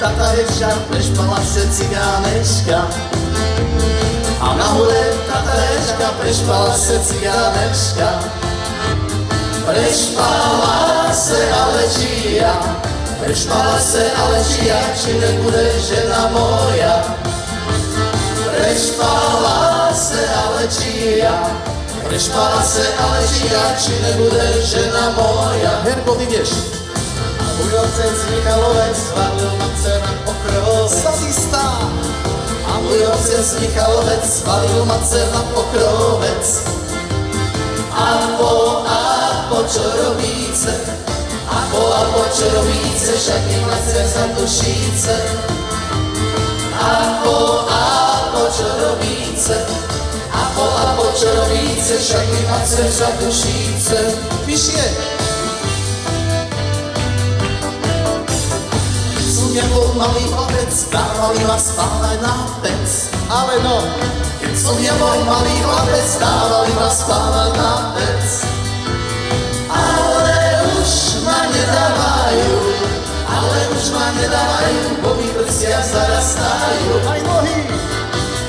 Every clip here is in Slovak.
tatarečka, prešpala se cigánečka. A nahore tatarečka, prešpala se cigánečka. Prešpala se Alečia, prešpala se Alečia, či nebude žena moja. Prešpala se Alečia, prešpala se Alečia, či nebude žena moja. Herko, ideš. A môj otec Michalovec valil matce na pokrovec. Sadista. A môj otec Michalovec valil matce na pokrovec. A po čorovíce, a po čorovíce, však je matce za Dušíce. A po čorovíce, a po čorovíce, však je matce za Dušíce. Vyššie. Keď som ja bol malý chlapec, dávali ma spávať na pec. Ale no, keď som ja bol malý chlapec, dávali ma spávať na pec. Ale už ma nedávajú, bo mi prsia zarastajú. Aj nohy.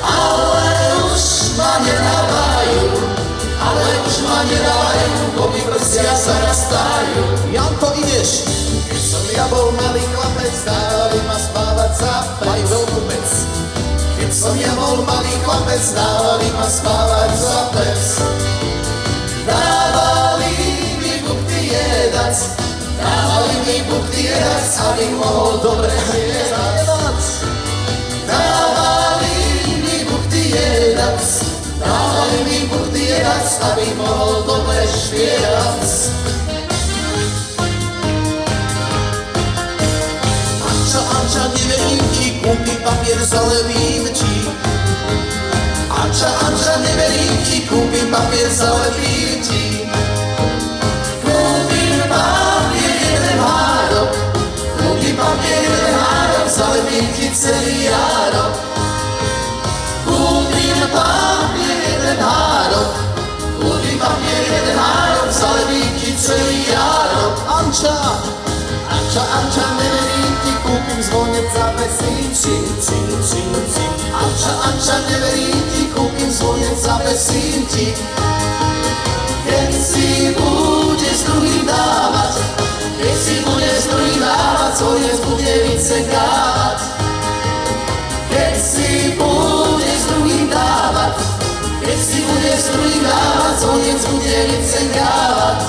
Ale už ma nedávajú, bo mi prsia zarastajú. Janko, ideš. Keď som ja bol malý chlapec, dávali ma spávať za pec. Aj veľkú pec. Keď som ja bol malý chlapec, dávali ma spávať za pec. Dávali mi bukty jedac, abych mohol dobre spievať. Dávali mi bukty jedac, abych mohol dobre spievať. Anča, neverím ti, kúpi papier, zalepím ti. Anča, neverím ti, kúpi papier, zalepím ti. Kúpim papier, jeden hádok, zalepím ti celý járok. Kúpim papier, jeden hádok, zalepím ti celý járok. Anča, neverím ti, kúpim zvonec za besín. Anča, neverím ti, kúpim zvonec za besín ti. Keď si budeš druhým dávať, zvonec bude vycekávať. Keď si budeš druhým dávať, zvonec bude vycekávať.